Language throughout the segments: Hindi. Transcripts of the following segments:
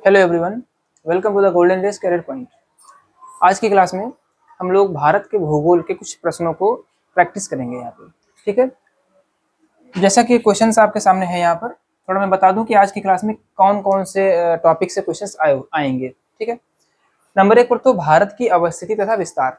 Hello everyone, welcome to the Golden Days Career Point. आज की क्लास में हम लोग भारत के भूगोल के कुछ प्रश्नों को प्रैक्टिस करेंगे यहाँ पे। ठीक है, जैसा कि क्वेश्चंस आपके सामने है यहाँ पर, थोड़ा मैं बता दूं कि आज की क्लास में कौन कौन से टॉपिक से क्वेश्चंस आएंगे। ठीक है, नंबर 1 पर तो भारत की अवस्थिति तथा विस्तार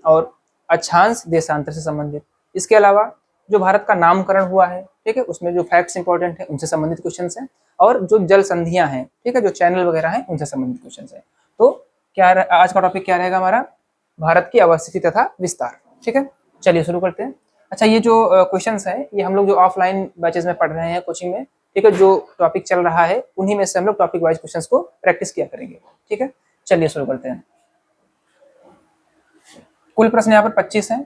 और अक्षांश देशांतर से संबंधित। इसके अलावा जो भारत का नामकरण हुआ है, ठीक है, उसमें जो फैक्ट्स इंपॉर्टेंट है उनसे संबंधित क्वेश्चन है, और जो जल संधियां हैं, ठीक है, जो चैनल वगैरह हैं उनसे संबंधित क्वेश्चन है। तो क्या आज का टॉपिक क्या रहेगा हमारा? भारत की अवस्थिति तथा विस्तार। ठीक है, चलिए शुरू करते हैं। अच्छा, ये जो क्वेश्चन है ये हम लोग जो ऑफलाइन बैचेज में पढ़ रहे हैं कोचिंग में, ठीक है, जो टॉपिक चल रहा है उन्हीं में से हम लोग टॉपिक वाइज क्वेश्चन को प्रैक्टिस किया करेंगे। ठीक है, चलिए शुरू करते हैं। कुल प्रश्न यहाँ पर 25 हैं।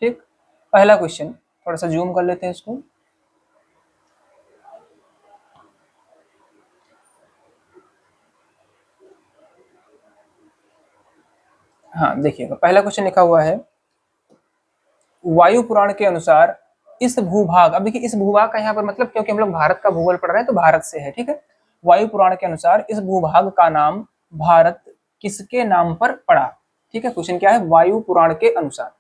ठीक, पहला क्वेश्चन, थोड़ा सा जूम कर लेते हैं इसको। हाँ, देखिएगा, पहला क्वेश्चन लिखा हुआ है, वायु पुराण के अनुसार इस भूभाग, अब देखिए इस भूभाग का यहाँ पर मतलब, क्योंकि हम लोग भारत का भूगोल पढ़ रहे हैं तो भारत से है। ठीक है, वायु पुराण के अनुसार इस भूभाग का नाम भारत किसके नाम पर पड़ा? ठीक है, क्वेश्चन क्या है? वायु पुराण के अनुसार।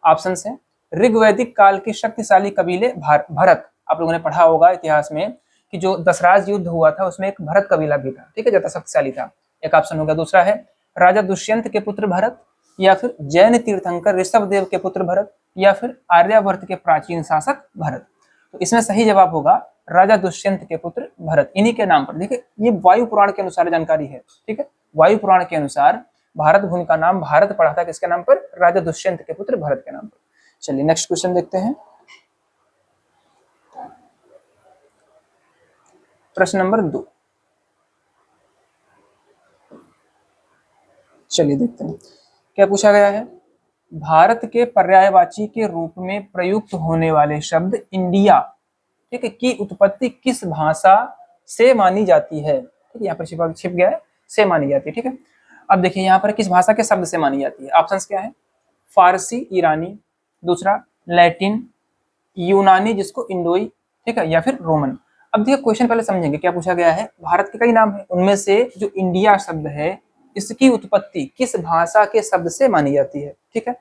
ऑप्शन है, ऋग्वैदिक काल के शक्तिशाली कबीले भरत। आप लोगों ने पढ़ा होगा इतिहास में कि जो दशराज युद्ध हुआ था उसमें एक भरत कबीला भी था, ठीक है, ज्यादा शक्तिशाली था। एक ऑप्शन हो गया। दूसरा है राजा दुष्यंत के पुत्र भरत, या फिर जैन तीर्थंकर ऋषभदेव के पुत्र भरत, या फिर आर्यावर्त के प्राचीन शासक भरत। तो इसमें सही जवाब होगा राजा दुष्यंत के पुत्र भरत, इन्हीं के नाम पर। देखिए, ये वायु पुराण के अनुसार जानकारी है। ठीक है, वायु पुराण के अनुसार भारत भूमि का नाम भारत पड़ा था किसके नाम पर? राजा दुष्यंत के पुत्र भरत के नाम पर। चलिए नेक्स्ट क्वेश्चन देखते हैं। प्रश्न नंबर 2, चलिए देखते हैं क्या पूछा गया है। भारत के पर्यायवाची के रूप में प्रयुक्त होने वाले शब्द इंडिया, ठीक है, की उत्पत्ति किस भाषा से मानी जाती है? ठीक है, यहाँ पर छिप गया है, से मानी जाती है। ठीक है, अब देखिए यहाँ पर किस भाषा के शब्द से मानी जाती है। ऑप्शंस क्या है? फारसी ईरानी, दूसरा लैटिन, यूनानी जिसको इंडोई, ठीक है, या फिर रोमन। अब देखिए क्वेश्चन पहले समझेंगे क्या पूछा गया है। भारत के कई नाम है, उनमें से जो इंडिया शब्द है इसकी उत्पत्ति किस भाषा के शब्द से मानी जाती है? ठीक है,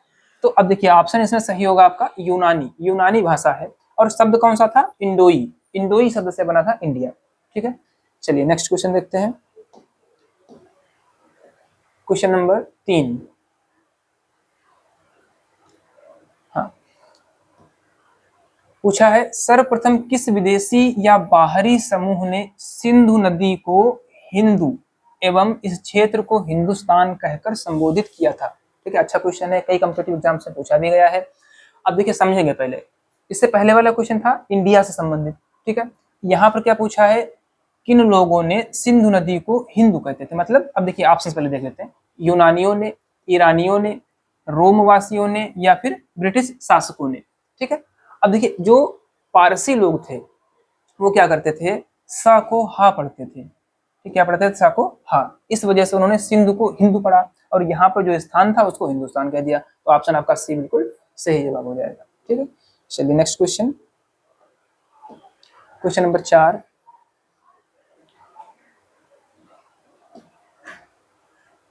तो अब देखिए ऑप्शन इसमें सही होगा आपका यूनानी, यूनानी भाषा है। और शब्द कौन सा था? इंडोई, इंडोई शब्द से बना था इंडिया। ठीक है, चलिए नेक्स्ट क्वेश्चन देखते हैं। क्वेश्चन नंबर 3, हाँ, पूछा है सर्वप्रथम किस विदेशी या बाहरी समूह ने सिंधु नदी को हिंदू एवं इस क्षेत्र को हिंदुस्तान कहकर संबोधित किया था? ठीक है, अच्छा क्वेश्चन है, कई कॉम्पिटिटिव एग्जाम से पूछा भी गया है। अब देखिए समझेंगे पहले, इससे पहले वाला क्वेश्चन था इंडिया से संबंधित। ठीक है, यहाँ पर क्या पूछा है? किन लोगों ने सिंधु नदी को हिंदू कहते थे? मतलब अब देखिए ऑप्शन पहले देख लेते हैं। यूनानियों ने, ईरानियों ने, रोमवासियों ने, या फिर ब्रिटिश शासकों ने। ठीक है, अब देखिए जो पारसी लोग थे वो क्या करते थे? सा को हा पढ़ते थे। ठीक, क्या पढ़ते थे? सा को हा। इस वजह से उन्होंने सिंधु को हिंदू पढ़ा और यहाँ पर जो स्थान था उसको हिंदुस्तान कह दिया। तो ऑप्शन आपका सी बिल्कुल सही जवाब हो जाएगा। ठीक है, चलिए नेक्स्ट क्वेश्चन, क्वेश्चन नंबर 4,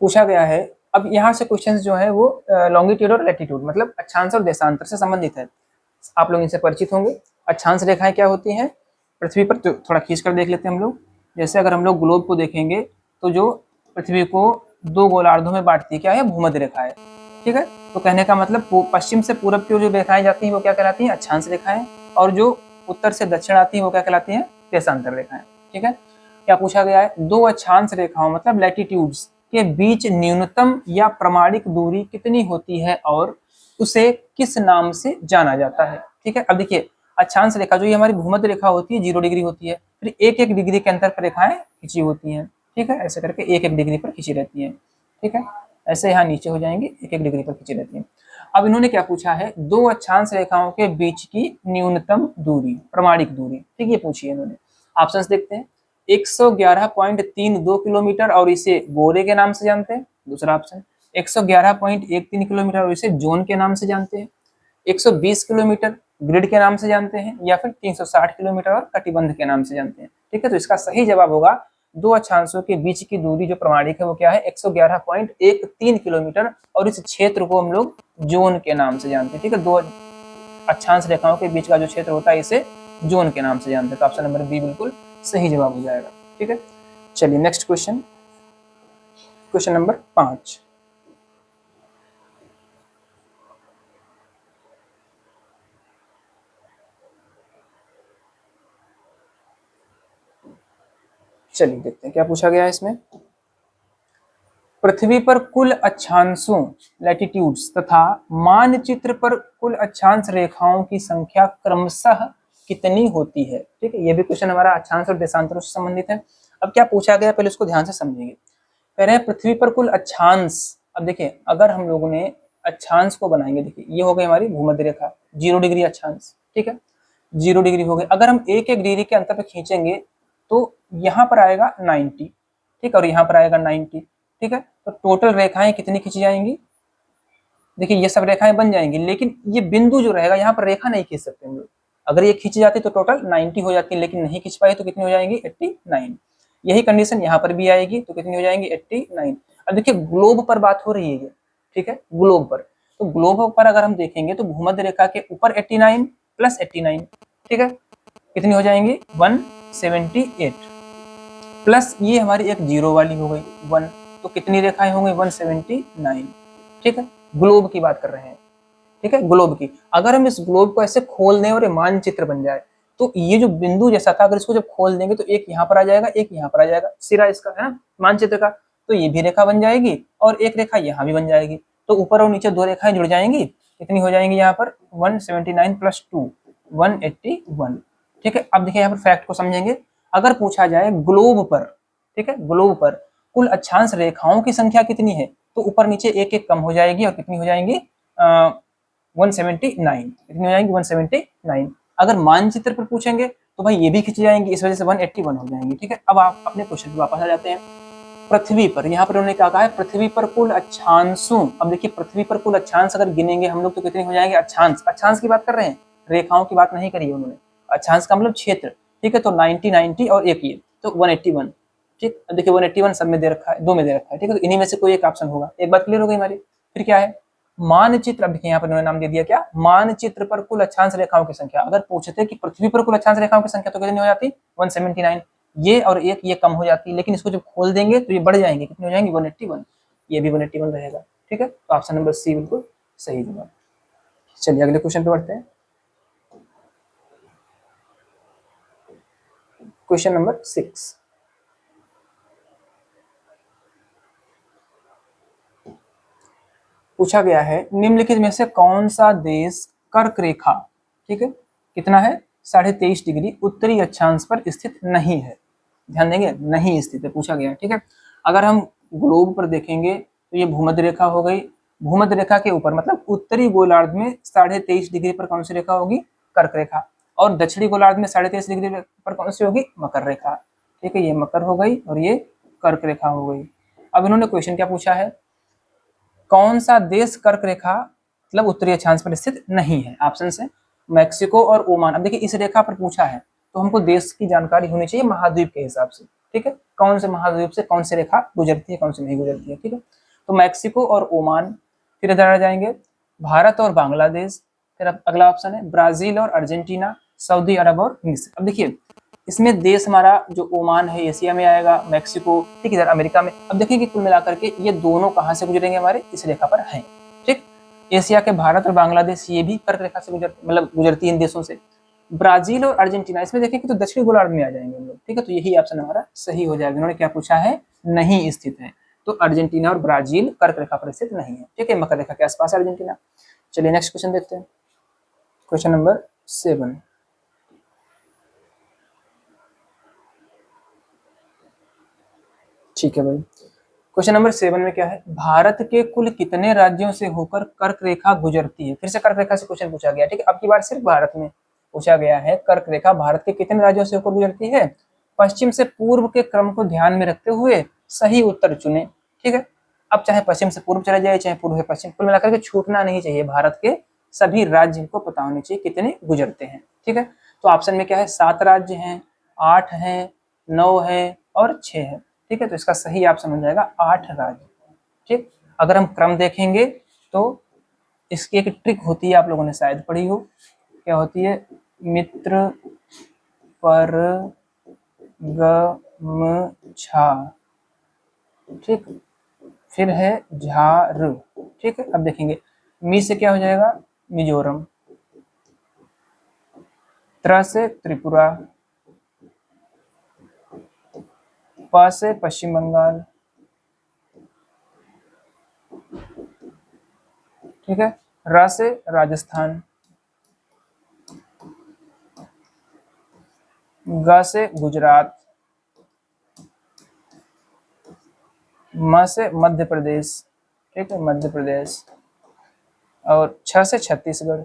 पूछा गया है। अब यहाँ से क्वेश्चंस जो है वो लॉन्गिट्यूड और लैटिट्यूड मतलब अक्षांश और देशांतर से संबंधित है। आप लोग इनसे परिचित होंगे। अक्षांश रेखाएं क्या होती हैं? पृथ्वी पर, तो थोड़ा खींच कर देख लेते हैं हम लोग। जैसे अगर हम लोग ग्लोब को देखेंगे तो जो पृथ्वी को 2 गोलार्धों में बांटती है क्या है? भूमध्य रेखा है। ठीक है, तो कहने का मतलब पश्चिम से पूरब की जो रेखाएं जाती हैं वो क्या कहलाती हैं? अक्षांश रेखाएं। और जो उत्तर से दक्षिण आती है वो क्या कहलाती हैं? देशांतर रेखाएं। ठीक है, क्या पूछा गया है? 2 अक्षांश रेखाओं मतलब लैटिट्यूड्स के बीच न्यूनतम या प्रमाणिक दूरी कितनी होती है और उसे किस नाम से जाना जाता है? ठीक है, अब देखिए अक्षांश रेखा जो ये हमारी भूमध्य रेखा होती है 0 डिग्री होती है, फिर 1-1 डिग्री के अंतर पर रेखाएं खिंची होती हैं। ठीक है, ऐसे करके 1-1 डिग्री पर खिंची रहती है। ठीक है, ऐसे यहाँ नीचे हो जाएंगे, 1-1 डिग्री पर खिंची रहती है। अब इन्होंने क्या पूछा है? 2 अक्षांश रेखाओं के बीच की न्यूनतम दूरी, प्रमाणिक दूरी, ठीक है, पूछी है इन्होंने। ऑप्शंस देखते हैं। 111.32 किलोमीटर और इसे गोरे के नाम से जानते हैं। दूसरा ऑप्शन 111.13 किलोमीटर और इसे जोन के नाम से जानते हैं। 120 किलोमीटर ग्रिड के नाम से जानते हैं, या फिर 360 किलोमीटर और कटिबंध के नाम से जानते हैं। ठीक है, तो इसका सही जवाब होगा दो अक्षांशों के बीच की दूरी जो प्रमाणिक है वो क्या है 111.13 किलोमीटर, और इस क्षेत्र को हम लोग जोन के नाम से जानते हैं। ठीक है, दो अक्षांश रेखाओं के बीच का जो क्षेत्र होता है इसे जोन के नाम से जानते हैं। तो ऑप्शन नंबर बी बिल्कुल सही जवाब हो जाएगा। ठीक है, चलिए नेक्स्ट क्वेश्चन, क्वेश्चन नंबर 5। चलिए देखते हैं क्या पूछा गया है इसमें। पृथ्वी पर कुल अक्षांशों लैटिट्यूड्स तथा मानचित्र पर कुल अक्षांश रेखाओं की संख्या क्रमशः कितनी होती है। ठीक है, ये भी क्वेश्चन हमारा अक्षांश और देशांतरों से संबंधित है। अब क्या पूछा गया पहले उसको ध्यान से समझेंगे। कह रहे हैं पृथ्वी पर कुल अक्षांश। अब देखिए अगर हम लोगों ने अक्षांश को बनाएंगे, देखिए ये हो गई हमारी भूमध्य रेखा 0 डिग्री अक्षांश। ठीक है, 0 डिग्री हो गई। अगर हम एक एक डिग्री के अंतर पर खींचेंगे तो यहाँ पर आएगा 90। ठीक, और यहाँ पर आएगा 90। ठीक है, तो टोटल रेखाएं कितनी खींची जाएंगी, देखिए ये सब रेखाएं बन जाएंगी, लेकिन ये बिंदु जो रहेगा यहाँ पर रेखा नहीं खींच सकते हम लोग। अगर ये खींची जाती तो टोटल 90 हो जाती, लेकिन नहीं खींच पाई तो कितनी हो जाएंगी 89। यही कंडीशन यहाँ पर भी आएगी तो कितनी हो जाएंगी 89। अब देखिए ग्लोब पर बात हो रही है ये। ठीक है, ग्लोब पर, तो ग्लोब पर अगर हम देखेंगे तो भूमध्य रेखा के ऊपर 89 प्लस 89, ठीक है, कितनी हो जाएंगी 178, प्लस ये हमारी एक जीरो वाली हो गई 1, तो कितनी रेखाएं होंगी 179। ठीक है, ग्लोब की बात कर रहे हैं। ठीक है, ग्लोब की। अगर हम इस ग्लोब को ऐसे खोल दें और ये मानचित्र बन जाए तो ये जो बिंदु जैसा था अगर इसको जब खोल देंगे तो एक यहाँ पर आ जाएगा, एक यहाँ पर आ जाएगा, सिरा इसका है ना मानचित्र का, तो ये भी रेखा बन जाएगी और एक रेखा यहाँ भी बन जाएगी। तो ऊपर और नीचे दो रेखाएं जुड़ जाएंगी, कितनी हो जाएंगी यहाँ पर 179 प्लस 2 181। ठीक है, अब देखिए यहाँ पर फैक्ट को समझेंगे। अगर पूछा जाए ग्लोब पर, ठीक है, ग्लोब पर कुल अक्षांश रेखाओं की संख्या कितनी है तो ऊपर नीचे एक एक कम हो जाएगी और कितनी हो जाएंगी 179, कितनी हो जाएंगी 179। अगर मानचित्र पर पूछेंगे तो भाई ये भी खिंच जाएंगी, इस वजह से 181 हो जाएंगी। ठीक है, अब आप अपने क्वेश्चन पे वापस आ जाते हैं। पृथ्वी पर, यहाँ पर उन्होंने क्या कहा है पृथ्वी पर कुल अक्षांशों। अब देखिए पृथ्वी पर कुल अक्षांश अगर गिनेंगे हम लोग तो कितने हो जाएंगे, अक्षांश, अक्षांश की बात कर रहे हैं, रेखाओं की बात नहीं करी है उन्होंने। अक्षांश का मतलब क्षेत्र। ठीक है, तो 90 90 और एक ये तो 181। ठीक, देखिए 181 सब में दे रखा है, दो में दे रखा है। ठीक है, तो इन्हीं में से कोई एक ऑप्शन होगा। एक बात क्लियर हो गई हमारी। फिर क्या है मानचित्र। अब देखिए यहाँ पर उन्होंने नाम दे दिया क्या, मानचित्र पर कुल अक्षांश रेखाओं की संख्या। अगर पूछते कि पृथ्वी पर कुल अक्षांश रेखाओं की संख्या तो कितनी हो जाती 179, ये और एक ये कम हो जाती, लेकिन इसको जब खोल देंगे तो ये बढ़ जाएंगे, कितनी हो जाएंगी 181, ये भी 181 रहेगा। ठीक है, तो ऑप्शन नंबर सी बिल्कुल सही जवाब। चलिए अगले क्वेश्चन पे बढ़ते हैं। Question number 6। पूछा गया है निम्नलिखित में से कौन सा देश कर्क रेखा, ठीक है, कितना है 23.5 डिग्री उत्तरी अक्षांश पर स्थित नहीं है। ध्यान देंगे, नहीं स्थित है पूछा गया है। ठीक है, अगर हम ग्लोब पर देखेंगे तो ये भूमध्य रेखा हो गई, भूमध्य रेखा के ऊपर मतलब उत्तरी गोलार्ध में 23.5 डिग्री पर कौन सी रेखा होगी, कर्क रेखा, और दक्षिणी गोलार्ध में 23.5 डिग्री पर कौन सी होगी, मकर रेखा। ठीक है, ये मकर हो गई और ये कर्क रेखा हो गई। अब इन्होंने क्वेश्चन क्या पूछा है, कौन सा देश कर्क रेखा मतलब उत्तरी अक्षांश पर स्थित नहीं है। ऑप्शन है मैक्सिको और ओमान। अब देखिए इस रेखा पर पूछा है तो हमको देश की जानकारी होनी चाहिए महाद्वीप के हिसाब से। ठीक है, कौन से महाद्वीप से कौन सी रेखा गुजरती है, कौन सी नहीं गुजरती है। ठीक है, तो मैक्सिको और ओमान। फिर इधर आ जाएंगे भारत और बांग्लादेश। फिर अगला ऑप्शन है ब्राजील और अर्जेंटीना, सऊदी अरब और मिस्र। अब देखिए इसमें देश हमारा जो ओमान है एशिया में आएगा, मैक्सिको ठीक इधर अमेरिका में। अब देखिए कि कुल मिलाकर के ये दोनों कहाँ से गुजरेंगे, हमारे इस रेखा पर हैं। ठीक, एशिया के भारत और बांग्लादेश ये भी कर्क रेखा से गुजरती है इन देशों से। ब्राजील और अर्जेंटीना इसमें देखें कि तो दक्षिणी गोलार्ध में आ जाएंगे हम लोग। ठीक है, तो यही ऑप्शन हमारा सही हो जाएगा। उन्होंने क्या पूछा है, नहीं स्थित है, तो अर्जेंटीना और ब्राजील कर्क रेखा पर स्थित नहीं है। ठीक है, मकर रेखा के आसपास अर्जेंटीना। चलिए नेक्स्ट क्वेश्चन देखते हैं, क्वेश्चन नंबर 7। ठीक है भाई, क्वेश्चन नंबर 7 में क्या है, भारत के कुल कितने राज्यों से होकर कर्क रेखा गुजरती है। फिर से कर्क रेखा से क्वेश्चन पूछा गया। ठीक है, अब की बार सिर्फ भारत में पूछा गया है, कर्क रेखा भारत के कितने राज्यों से होकर गुजरती है। पश्चिम से पूर्व के क्रम को ध्यान में रखते हुए सही उत्तर चुने। ठीक है, अब चाहे पश्चिम से पूर्व चला जाए चाहे पूर्व से पश्चिम, कुल मिलाकर के छूटना नहीं चाहिए। भारत के सभी राज्य को पता होने चाहिए कितने गुजरते हैं। ठीक है, तो ऑप्शन में क्या है 7 राज्य हैं, 8 हैं, 9 है और 6 है। ठीक है, तो इसका सही आप समझ जाएगा 8 राज्य। ठीक, अगर हम क्रम देखेंगे तो इसकी एक ट्रिक होती है, आप लोगों ने शायद पढ़ी हो, क्या होती है, मित्र पर गम छा, ठीक, फिर है झार। ठीक है, अब देखेंगे मी से क्या हो जाएगा, मिजोरम, त्र से त्रिपुरा, प से पश्चिम बंगाल, ठीक है, र से राजस्थान, ग से गुजरात, म से मध्य प्रदेश, ठीक है, मध्य प्रदेश, और छ से छत्तीसगढ़।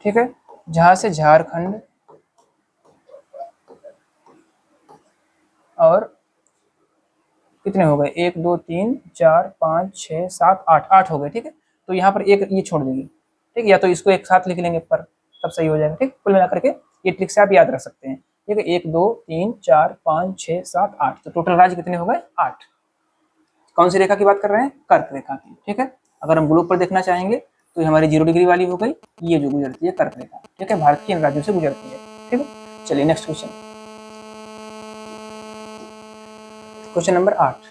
ठीक है, झा से झारखंड, और कितने हो गए, 1 2 3 4 5 6 7 8, 8 हो गए। ठीक है, तो यहाँ पर एक ये छोड़ देंगे। ठीक, या तो इसको एक साथ लिख लेंगे पर, तब सही हो जाएगा। ठीक, कुल मिला करके ये ट्रिक से आप याद रख सकते हैं। ठीक है, 1 2 3 4 5 6 7 8, तो टोटल राज्य कितने हो गए, 8। कौन सी रेखा की बात कर रहे हैं, कर्क रेखा की। ठीक है, अगर हम ग्लोब पर देखना चाहेंगे तो ये हमारी 0 डिग्री वाली हो गई, ये जो गुजरती है कर्क रेखा। ठीक है, भारत के इन राज्यों से गुजरती है। ठीक है, चलिए next question, question number 8।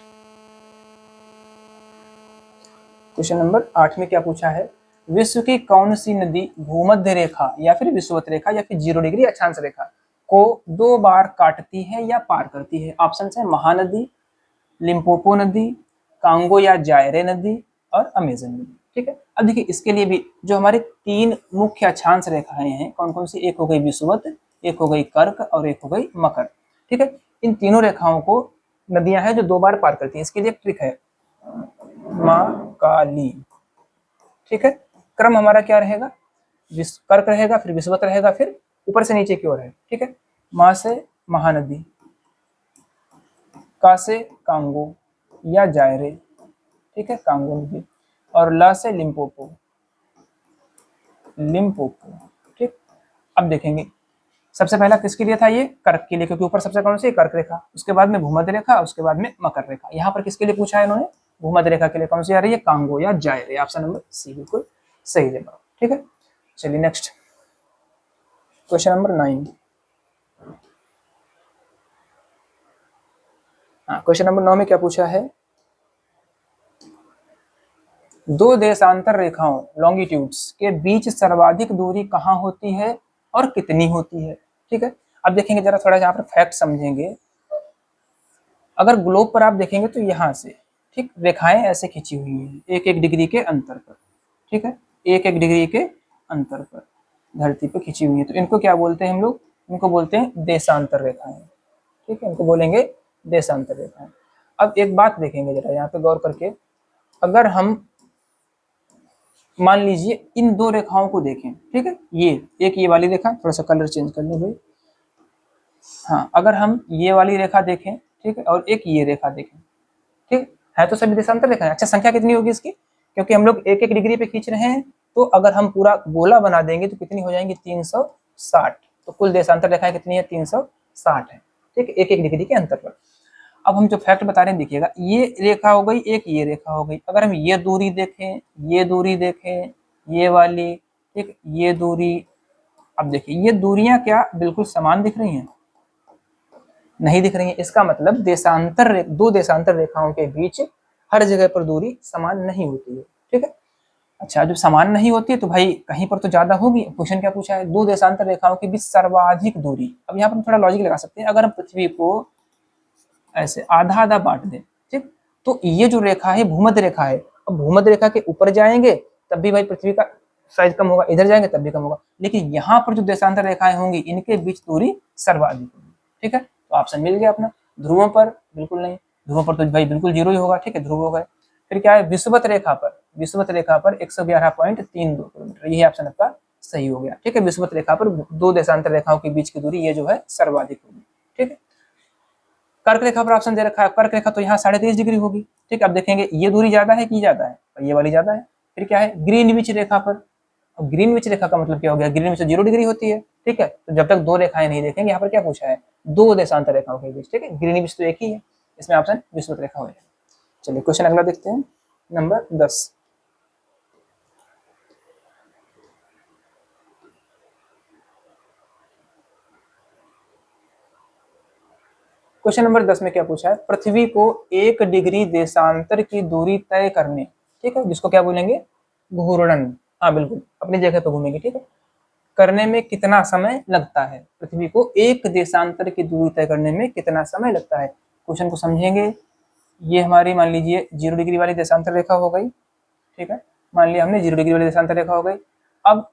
Question number 8 में क्या पूछा है, विश्व की कौन सी नदी भूमध्य रेखा या फिर विषुवत रेखा या फिर 0 डिग्री अक्षांश रेखा को 2 बार काटती है या पार करती है। ऑप्शन है महानदी, लिम्पोपो नदी, कांगो या जायरे नदी, और अमेजन नदी। ठीक है, अब देखिए इसके लिए भी जो हमारे 3 मुख्य अक्षांश रेखाएं हैं, कौन कौन सी, एक हो गई विषुवत, एक हो गई कर्क, और एक हो गई मकर। ठीक है, इन तीनों रेखाओं को नदियां हैं जो 2 बार पार करती हैं। इसके लिए एक ट्रिक है, माँ काली। ठीक है, क्रम हमारा क्या रहेगा, कर्क रहेगा, फिर विषुवत रहेगा, फिर ऊपर से नीचे की ओर है। ठीक है, माँ से महानदी, का से कांगो या जायरे, ठीक है, कांगो नदी, और ला से लिम्पोपो, लिम्पोपो। ठीक, अब देखेंगे सबसे पहला किसके लिए था, ये कर्क के लिए, क्योंकि ऊपर सबसे कौन सी कर्क रेखा, उसके बाद में भूमध्य रेखा, उसके बाद में मकर रेखा। यहाँ पर किसके लिए पूछा है इन्होंने, भूमध्य रेखा के लिए कौन सी आ रही है, कांगो या जायरे। ऑप्शन नंबर सी बिल्कुल सही जवाब। ठीक है, चलिए नेक्स्ट, क्वेश्चन नंबर 9। हाँ, क्वेश्चन नंबर 9 में क्या पूछा है, 2 देशांतर रेखाओं लॉन्गिट्यूड्स के बीच सर्वाधिक दूरी कहाँ होती है और कितनी होती है। ठीक है, अब देखेंगे जरा थोड़ा यहाँ पर फैक्ट समझेंगे। अगर ग्लोब पर आप देखेंगे तो यहाँ से, ठीक, रेखाएं ऐसे खींची हुई हैं 1-1 डिग्री के अंतर पर। ठीक है, 1-1 डिग्री के अंतर पर धरती पर खींची हुई है, तो इनको क्या बोलते हैं हम लोग, इनको बोलते हैं देशांतर रेखाएं। ठीक है, इनको बोलेंगे देशांतर रेखाएं। अब एक बात देखेंगे जरा यहाँ पे गौर करके, अगर हम मान लीजिए इन 2 रेखाओं को देखें, ठीक है, ये वाली रेखा, थोड़ा सा कलर चेंज कर लें भाई। हाँ, अगर हम ये वाली रेखा देखें, ठीक है, और एक ये रेखा देखें, ठीक है, तो सभी देशांतर रेखा है। अच्छा, संख्या कितनी होगी इसकी, क्योंकि हम लोग 1-1 डिग्री पे खींच रहे हैं, तो अगर हम पूरा गोला बना देंगे तो कितनी हो जाएंगी, 360। तो कुल देशांतर रेखाएं कितनी है, 360 है। ठीक है, 1-1 डिग्री के अंतर पर। अब हम जो फैक्ट बता रहे हैं देखिएगा, ये रेखा हो गई, एक ये रेखा हो गई। अगर हम ये दूरी देखें, ये दूरी देखें, ये वाली, ठीक, ये दूरी, अब देखिए ये दूरियां क्या बिल्कुल समान दिख रही हैं, नहीं दिख रही है। इसका मतलब देशांतर, 2 देशांतर रेखाओं के बीच हर जगह पर दूरी समान नहीं होती है। ठीक है, अच्छा, जब समान नहीं होती है तो भाई कहीं पर तो ज्यादा होगी। क्वेश्चन क्या पूछा है, 2 देशांतर रेखाओं के बीच सर्वाधिक दूरी। अब यहाँ पर थोड़ा लॉजिक लगा सकते हैं, अगर हम पृथ्वी को ऐसे आधा आधा बांट दें, ठीक, तो ये जो रेखा है भूमध्य रेखा है। अब भूमध्य रेखा के ऊपर जाएंगे तब भी भाई पृथ्वी का साइज कम होगा, इधर जाएंगे तब भी कम होगा, लेकिन यहाँ पर जो देशांतर रेखाएं होंगी इनके बीच दूरी सर्वाधिक होगी। ठीक है, तो ऑप्शन मिल गया अपना। ध्रुवों पर बिल्कुल नहीं, ध्रुवों पर तो भाई बिल्कुल 0 ही होगा। ठीक है, ध्रुव हो गए। फिर क्या है, विषुवत रेखा पर, विषुवत रेखा पर 111.32 किलोमीटर, यही ऑप्शन आपका सही हो गया। ठीक है, विषुवत रेखा पर 2 देशांतर रेखाओं के बीच की दूरी ये जो है सर्वाधिक होगी। ठीक है, कर्क रेखा पर ऑप्शन दे रखा है, कर्क रेखा तो यहाँ 23.5 डिग्री होगी। ठीक है, अब देखेंगे ये दूरी ज्यादा है कि ज्यादा है, ये वाली ज्यादा है। फिर क्या है, ग्रीनविच रेखा पर, अब ग्रीनविच रेखा का मतलब क्या हो गया, ग्रीनविच तो 0 डिग्री होती है, ठीक है। तो जब तक दो रेखाएं नहीं देखेंगे, यहाँ पर क्या पूछा है, दो देशांतर रेखाओं के बीच, ठीक है। ग्रीनविच तो एक ही है, इसमें ऑप्शन विषुवत रेखा हो जाएगा। चलिए क्वेश्चन अगला देखते हैं, नंबर 10। क्वेश्चन नंबर 10 में क्या पूछा है, पृथ्वी को 1 डिग्री देशांतर की दूरी तय करने, ठीक है, जिसको क्या बोलेंगे, घूर्णन, हाँ बिल्कुल अपनी जगह पे घूमेंगे, ठीक है, करने में कितना समय लगता है। पृथ्वी को 1 देशांतर की दूरी तय करने में कितना समय लगता है। क्वेश्चन को समझेंगे। ये हमारी मान लीजिए 0 डिग्री वाली देशांतर रेखा हो गई, ठीक है, मान लिया हमने 0 डिग्री वाली देशांतर रेखा हो गई। अब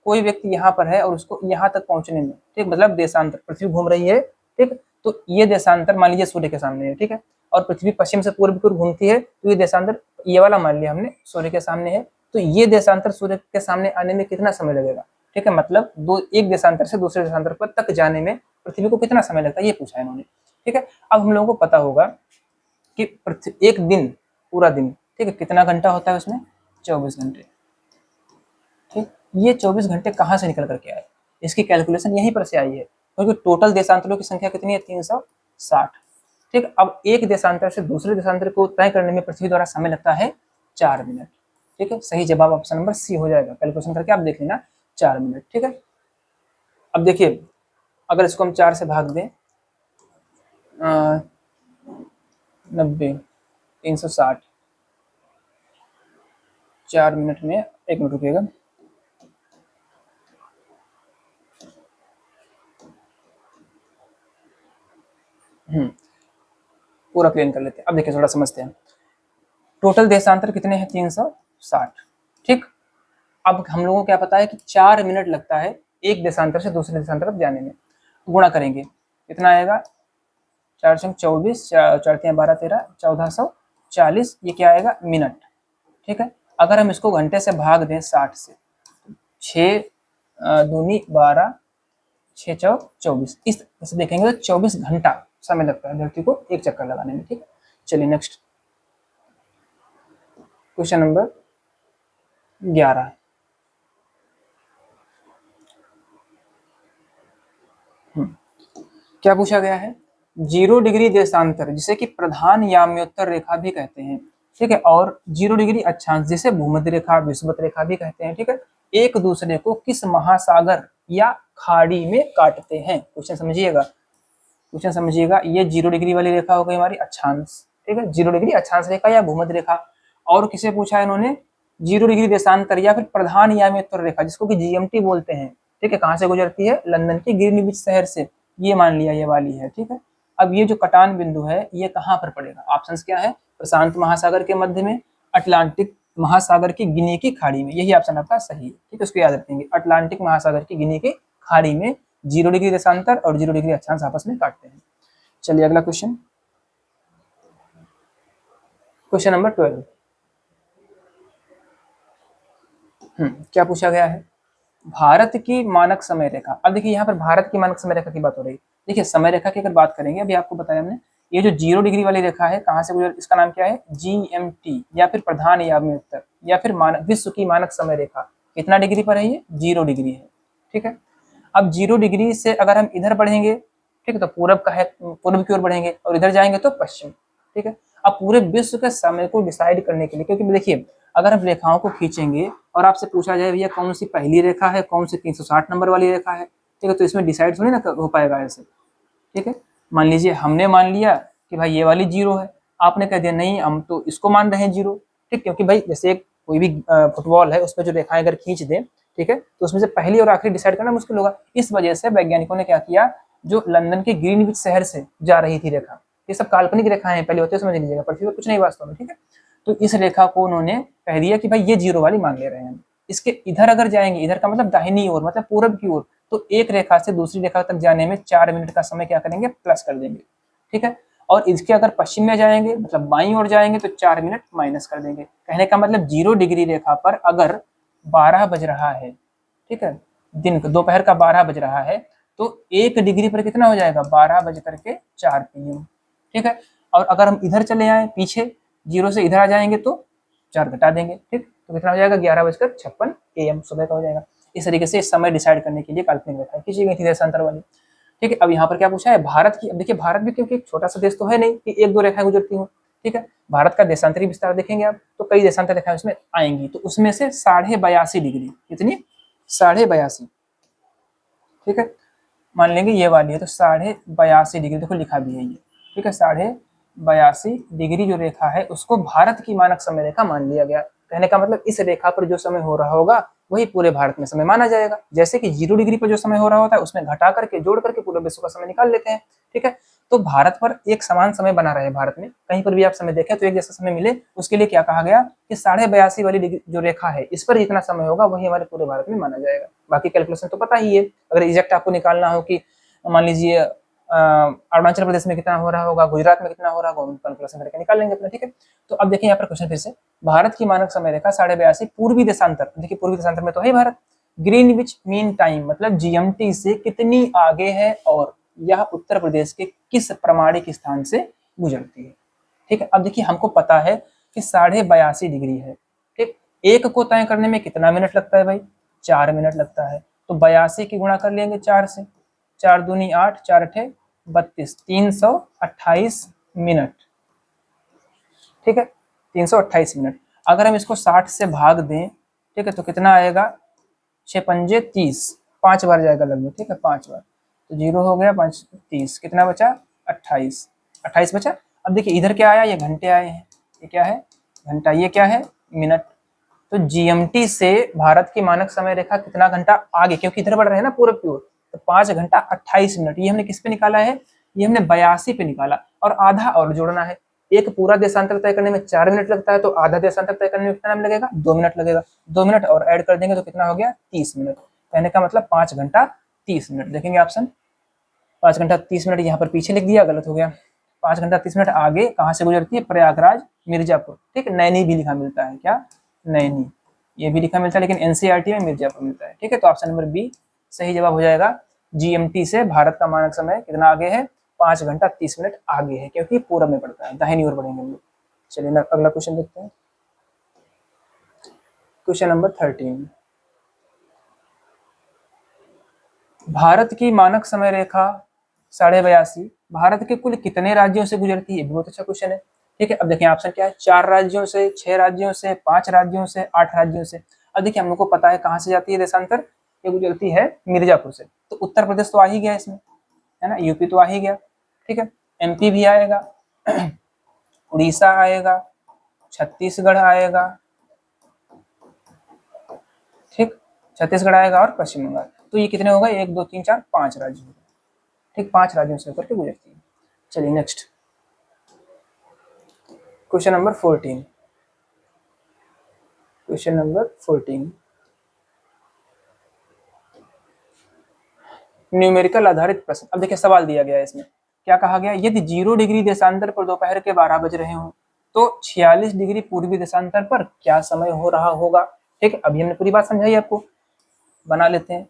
कोई व्यक्ति यहाँ पर है और उसको यहाँ तक पहुंचने में, ठीक, मतलब देशांतर, पृथ्वी घूम रही है, ठीक, तो ये देशांतर मान लीजिए सूर्य के सामने है, ठीक है, और पृथ्वी पश्चिम से पूर्व की ओर घूमती है, तो ये देशांतर ये वाला मान लिया हमने सूर्य के सामने है, तो ये देशांतर सूर्य के सामने आने में कितना समय लगेगा, ठीक है, मतलब एक देशांतर से दूसरे देशांतर पर तक जाने में पृथ्वी को कितना समय लगता है, ये पूछा है इन्होंने, ठीक है। अब हम लोगों को पता होगा कि एक दिन, पूरा दिन, ठीक है, कितना घंटा होता है उसमें, 24 घंटे, ठीक। ये 24 घंटे कहाँ से निकल करके आए, इसकी कैलकुलेशन यहीं पर से आई है, क्योंकि टोटल देशांतरों की संख्या कितनी है, 360, ठीक। अब एक देशांतर से दूसरे देशांतर को तय करने में पृथ्वी द्वारा समय लगता है 4 मिनट, ठीक है। सही जवाब ऑप्शन नंबर सी हो जाएगा, कैलकुलेशन करके आप देख लेना, 4 मिनट, ठीक है। अब देखिए, अगर इसको हम 4 से भाग दें, 90, 360, 4 मिनट में, 1 मिनट रुकिएगा, पूरा क्लियर कर लेते हैं। अब देखिए थोड़ा समझते हैं, टोटल देशांतर कितने हैं, 360, ठीक। अब हम लोगों को क्या पता है कि 4 मिनट लगता है एक देशांतर से दूसरे देशांतर तक जाने में, गुणा करेंगे कितना आएगा, 4 से 24, 4 12 13, 1440, ये क्या आएगा, मिनट, ठीक है। अगर हम इसको घंटे से भाग दें 60 से, 6 दूनी 12, 6 चौक 24, इस तरह से देखेंगे तो 24 घंटा समय लगता है धरती को एक चक्कर लगाने में, ठीक है। चलिए नेक्स्ट क्वेश्चन नंबर 11। क्या पूछा गया है, 0 डिग्री देशांतर जिसे कि प्रधान याम्योत्तर रेखा भी कहते हैं, ठीक है, और 0 डिग्री अक्षांश जिसे भूमध्य रेखा, विषुवत रेखा भी कहते हैं, ठीक है, एक दूसरे को किस महासागर या खाड़ी में काटते हैं। क्वेश्चन समझिएगा, क्वेश्चन समझिएगा, ये 0 डिग्री वाली रेखा हो गई हमारी अक्षांश, ठीक है, 0 डिग्री अक्षांश रेखा या भूमध्य रेखा, और किसे पूछा है इन्होंने, 0 डिग्री देशांतर या फिर प्रधान याम्योत्तर रेखा, जिसको कि जीएमटी बोलते हैं, ठीक है, कहाँ से गुजरती है, लंदन के ग्रीनविच शहर से, ये मान लिया ये वाली है, ठीक है। अब ये जो कटान बिंदु है ये कहाँ पर पड़ेगा, ऑप्शंस क्या है, प्रशांत महासागर के मध्य में, अटलांटिक महासागर की गिनी की खाड़ी में, यही ऑप्शन आपका सही है, ठीक है, उसको याद रखेंगे, अटलांटिक महासागर की गिनी की खाड़ी में 0 डिग्री देशांतर और 0 डिग्री अक्षांश आपस में काटते हैं। चलिए अगला क्वेश्चन, क्वेश्चन नंबर 12। क्या पूछा गया है, भारत की मानक समय रेखा। अब देखिए यहाँ पर भारत की मानक समय रेखा की बात हो रही है, देखिए समय रेखा की अगर बात करेंगे, अभी आपको बताया हमने, ये जो 0 डिग्री वाली रेखा है कहाँ से गुजर, इसका नाम क्या है, जीएमटी या फिर प्रधान याम्योत्तर या फिर विश्व की मानक समय रेखा, कितना डिग्री पर है ये, 0 डिग्री है, ठीक है। अब 0 डिग्री से अगर हम इधर बढ़ेंगे, ठीक है, तो पूरब का है, पूर्व की ओर बढ़ेंगे, और इधर जाएंगे तो पश्चिम, ठीक है। अब पूरे विश्व के समय को डिसाइड करने के लिए, क्योंकि देखिए अगर हम रेखाओं को खींचेंगे और आपसे पूछा जाए भैया कौन सी पहली रेखा है, कौन सी 360 नंबर वाली रेखा है, ठीक है, तो इसमें डिसाइड थोड़ी ना हो पाएगा ऐसे, ठीक है। मान लीजिए हमने मान लिया कि भाई ये वाली 0 है, आपने कह दिया नहीं हम तो इसको मान रहे हैं 0, ठीक, क्योंकि भाई जैसे कोई भी फुटबॉल है उसमें जो रेखाएं अगर खींच दें, ठीक है, तो उसमें से पहली और आखिरी डिसाइड करना मुश्किल होगा। इस वजह से वैज्ञानिकों ने क्या किया, जो लंदन के ग्रीनविच शहर से जा रही थी रेखा, ये सब काल्पनिक रेखाएं पहले होते समझ लीजिएगा, पृथ्वी पर कुछ नहीं वास्तव में, ठीक है, तो इस रेखा को उन्होंने कह दिया कि भाई ये 0 वाली मान ले रहे हैं। इसके इधर अगर जाएंगे, इधर का मतलब दाहिनी ओर, मतलब पूरब की ओर, तो एक रेखा से दूसरी रेखा तक जाने में 4 मिनट का समय क्या करेंगे, प्लस कर देंगे, ठीक है। और इसके अगर पश्चिम में जाएंगे, मतलब बाईं ओर जाएंगे, तो 4 मिनट माइनस कर देंगे। कहने का मतलब 0 डिग्री रेखा पर अगर 12 बज रहा है, ठीक है, दिन का दोपहर का 12 बज रहा है, तो 1 डिग्री पर कितना हो जाएगा, 12:04 PM, ठीक है। और अगर हम इधर चले आए पीछे, 0 से इधर आ जाएंगे तो 4 घटा देंगे, ठीक, तो कितना हो जाएगा 11:56 AM सुबह का हो जाएगा। इस तरीके से समय डिसाइड करने के लिए काल्पनिक रेखा खींची गई थी देशांतर वाली। ठीक है, अब यहाँ पर क्या पूछा है भारत की। अब देखिए भारत भी क्योंकि एक छोटा सा देश तो है नहीं कि एक दो रेखाएं गुजरती हूँ। ठीक है, भारत का देशांतरी विस्तार देखेंगे आप तो कई देशांतर रेखाएं उसमें आएंगी, तो उसमें से 82.5 डिग्री, कितनी 82.5, ठीक है, मान लेंगे ये वाली है तो 82.5 डिग्री, देखो लिखा भी है ये, ठीक है, 82.5 डिग्री जो रेखा है उसको भारत की मानक समय रेखा मान लिया गया। कहने का मतलब इस रेखा पर जो समय हो रहा होगा वही पूरे भारत में समय माना जाएगा। जैसे कि 0 डिग्री पर जो समय हो रहा होता है उसमें घटा करके जोड़ करके पूरे विश्व का समय निकाल लेते हैं। ठीक है, तो भारत पर एक समान समय बना रहे भारत में, कहीं पर भी आप समय देखें तो एक जैसा समय मिले, उसके लिए क्या कहा गया कि 82.5 वाली जो रेखा है इस पर जितना समय होगा वही हमारे पूरे भारत में माना जाएगा। बाकी कैलकुलेशन तो पता ही है, अगर एग्जैक्ट आपको निकालना हो कि मान लीजिए अरुणाचल प्रदेश में कितना हो रहा होगा, गुजरात में कितना हो रहा होगा, कैलकुलेशन करके निकाल लेंगे अपना। ठीक है, तो अब देखिए यहाँ पर क्वेश्चन फिर से, भारत की मानक समय रेखा 82.5 पूर्वी देशांतर, देखिए पूर्वी देशांतर में तो है भारत, ग्रीनविच मीन टाइम मतलब GMT से कितनी आगे है और यह उत्तर प्रदेश के किस प्रमाणिक स्थान से गुजरती है। ठीक है, अब देखिए हमको पता है कि 82.5 डिग्री है। ठीक, एक को तय करने में कितना मिनट लगता है भाई, 4 मिनट लगता है, तो 82 की गुणा कर लेंगे 4 से, 4 दूनी 8, 4 अठे 32, 328 मिनट। ठीक है, 328 मिनट। अगर हम इसको 60 से भाग दें, ठीक है, तो कितना आएगा, 6 पंजे 30, 5 बार जाएगा लगभग। ठीक है, 5 बार, तो 0 हो गया, 5 30, कितना बचा 28, 28 बचा। अब देखिए इधर क्या आया, ये घंटे आए हैं, ये क्या है घंटा, ये क्या है मिनट। तो GMT से भारत की मानक समय रेखा कितना घंटा आगे, क्योंकि इधर बढ़ रहे हैं ना पूरे प्योर, तो 5 घंटा 28 मिनट। ये हमने किस पे निकाला है, ये हमने 82 पे निकाला, और आधा और जोड़ना है। एक पूरा देशांतर तय करने में 4 मिनट लगता है, तो आधा देशांतर तय करने में कितना टाइम लगेगा, 2 मिनट लगेगा। 2 मिनट और ऐड कर देंगे तो कितना हो गया 30 मिनट। कहने का मतलब 5 घंटा 30 मिनट। देखेंगे ऑप्शन, 5 घंटा 30 मिनट यहाँ पर पीछे लिख दिया, गलत हो गया। 5 घंटा 30 मिनट आगे कहाँ से गुजरती है, प्रयागराज मिर्जापुर। ठीक, नैनी भी लिखा मिलता है, क्या नैनी, ये भी लिखा मिलता है, लेकिन NCERT में मिर्जापुर मिलता है। ठीक है, तो ऑप्शन नंबर बी सही जवाब हो जाएगा। GMT से भारत का मानक समय कितना आगे है, 5 घंटा 30 मिनट आगे है, क्योंकि पूरब में पड़ता है, दाहिनी ओर बढ़ेंगे हम लोग। चलिए अगला क्वेश्चन देखते हैं, क्वेश्चन नंबर 13। भारत की मानक समय रेखा 82.5 भारत के कुल कितने राज्यों से गुजरती है, बहुत अच्छा क्वेश्चन है। ठीक है, अब देखिए ऑप्शन क्या है, 4 राज्यों से, 6 राज्यों से, 5 राज्यों से, 8 राज्यों से। अब देखिए हम लोग को पता है कहाँ से जाती है देशांतर, ये गुजरती है मिर्जापुर से, तो उत्तर प्रदेश तो आ ही गया इसमें, है ना, यूपी तो आ ही गया। ठीक है, MP भी आएगा, उड़ीसा आएगा, छत्तीसगढ़ आएगा, ठीक, छत्तीसगढ़ आएगा और पश्चिम बंगाल। तो ये कितने हो गए, 1 2 3 4 5 राज्य हो गए। ठीक, 5 राज्यों से होकर के गुजरती है। चलिए next, question number 14। Question number 14 numerical आधारित प्रश्न। अब देखिए सवाल दिया गया है इसमें, क्या कहा गया, यदि 0 डिग्री देशांतर पर दोपहर के 12 बज रहे हो तो 46 डिग्री पूर्वी देशांतर पर क्या समय हो रहा होगा। ठीक है, अभी हमने पूरी बात समझाई आपको, बना लेते हैं।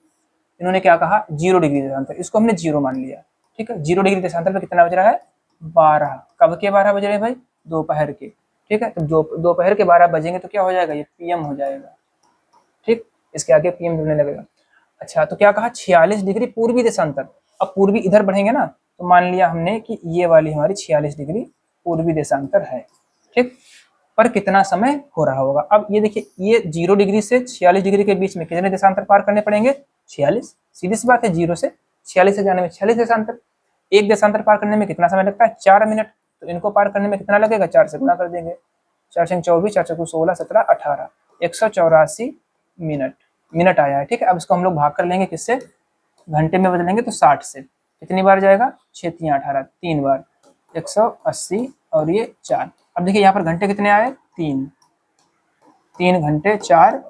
इन्होंने क्या कहा, 0 डिग्री देशांतर, इसको हमने 0 मान लिया। ठीक है, 0 डिग्री देशांतर पर कितना बज रहा है, 12। कब के 12 बज रहे हैं भाई, दोपहर के। ठीक है, तो दोपहर के 12 बजेंगे तो क्या हो जाएगा, ये PM हो जाएगा। ठीक, इसके आगे PM जुड़ने लगेगा। अच्छा, तो क्या कहा, 46 डिग्री पूर्वी देशांतर। अब पूर्वी इधर बढ़ेंगे ना, तो मान लिया हमने कि ये वाली हमारी 46 डिग्री पूर्वी देशांतर है। ठीक, पर कितना समय हो रहा होगा। अब ये देखिए, ये 0 डिग्री से 46 डिग्री के बीच में कितने देशांतर पार करने पड़ेंगे, 46। सीधी सी बात है, 0 से 46 से जाने में 46 देशांतर। एक देशांतर पार करने में कितना समय लगता है, 4 मिनट। तो इनको पार करने में कितना लगेगा, 4 से गुणा कर देंगे, 4 से 24, 4 से 16, 17, 18, 184 मिनट। मिनट आया है। ठीक है, अब इसको हम लोग भाग कर लेंगे किससे, घंटे में बदलेंगे तो 60 से। कितनी बार जाएगा, 6 3 18, 3 बार, 180 और ये 4। अब देखिए यहाँ पर घंटे कितने आए, 3, 3 घंटे 4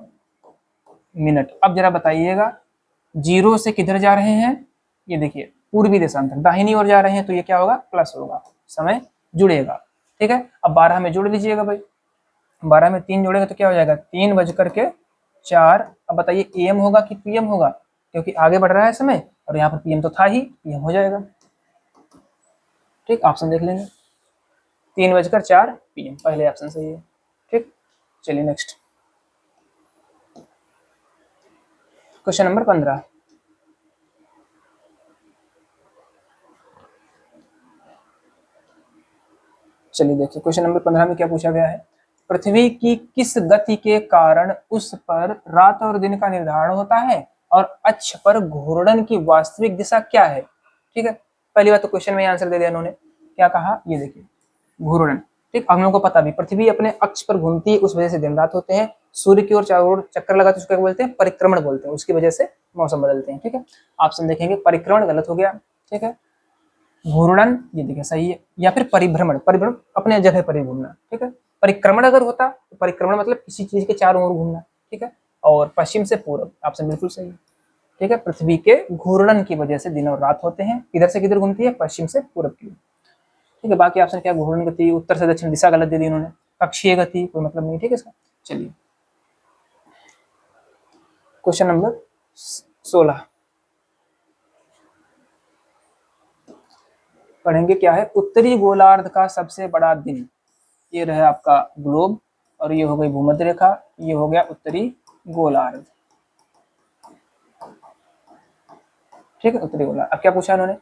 मिनट। अब जरा बताइएगा, 0 से किधर जा रहे हैं, ये देखिए पूर्वी देशांतर, दाहिनी ओर जा रहे हैं, तो ये क्या होगा, प्लस होगा, समय जुड़ेगा। ठीक है, अब 12 में जोड़ लीजिएगा भाई, 12 में 3 जोड़ेगा तो क्या हो जाएगा, 3:04। अब बताइए AM होगा कि PM होगा, क्योंकि आगे बढ़ रहा है समय और यहाँ पर PM तो था ही, PM हो जाएगा। ठीक, ऑप्शन देख लेंगे, 3:04 PM, पहले ऑप्शन सही है। ठीक, चलिए नेक्स्ट, क्वेश्चन नंबर 15। चलिए देखिए क्वेश्चन नंबर 15 में क्या पूछा गया है। पृथ्वी की किस गति के कारण उस पर रात और दिन का निर्धारण होता है और अक्ष पर घूर्णन की वास्तविक दिशा क्या है। ठीक है, पहली बात तो क्वेश्चन में आंसर दे दिया इन्होंने। क्या कहा, ये देखिए घूर्णन। ठीक, हम लोगों को पता भी पृथ्वी अपने अक्ष पर घूमती है, उस वजह से दिन रात होते हैं। सूर्य की ओर चारों ओर चक्कर लगाते उसको क्या बोलते हैं, परिक्रमण बोलते हैं, उसकी वजह से मौसम बदलते हैं। ठीक है, ऑप्शन देखेंगे, परिक्रमण गलत हो गया। ठीक है, घूर्णन ये देखिए सही है, या फिर परिभ्रमण, परिभ्रमण अपने जगह पर ही घूमना। ठीक है, परिक्रमण अगर होता तो परिक्रमण मतलब किसी चीज के चारों ओर घूमना। ठीक है, और पश्चिम से पूर्व, ऑप्शन बिल्कुल सही है। ठीक है, पृथ्वी के घूर्णन की वजह से दिन और रात होते हैं। किधर से किधर घूमती है, पश्चिम से पूर्व की ओर। ठीक है, बाकी ऑप्शन क्या, घूर्णन गति, उत्तर से दक्षिण दिशा गलत दे दी इन्होंने। कक्षीय गति कोई मतलब नहीं। ठीक है इसका। चलिए क्वेश्चन नंबर 16 पढ़ेंगे। क्या है, उत्तरी गोलार्ध का सबसे बड़ा दिन। ये रहा आपका ग्लोब, और ये हो गई भूमध्य रेखा, ये हो गया उत्तरी गोलार्ध। ठीक है, उत्तरी गोलार्ध। अब क्या पूछा इन्होंने,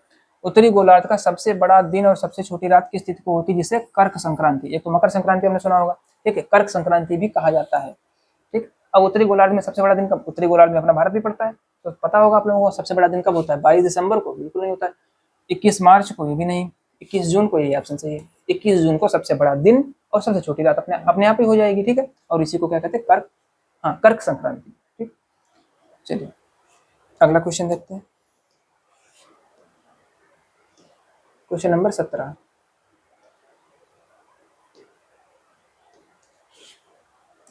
उत्तरी गोलार्ध का सबसे बड़ा दिन और सबसे छोटी रात किस तिथि को होती है, जिसे कर्क संक्रांति, एक तो मकर संक्रांति हमने सुना होगा। ठीक है, कर्क संक्रांति भी कहा जाता है। ठीक, अब उत्तरी गोलार्ध में सबसे बड़ा दिन कब, उत्तरी गोलार्ध में अपना भारत भी पड़ता है, तो पता होगा आप लोगों को सबसे बड़ा दिन कब होता है। 22 दिसंबर को बिल्कुल नहीं होता है, 21 मार्च को ये भी नहीं, 21 जून को, ये ऑप्शन सही है। 21 जून को सबसे बड़ा दिन और सबसे छोटी रात अपने आप ही हो जाएगी। ठीक है, और इसी को क्या कहते हैं, कर्क, हाँ कर्क संक्रांति। ठीक, चलिए अगला क्वेश्चन देखते हैं। Question number 17।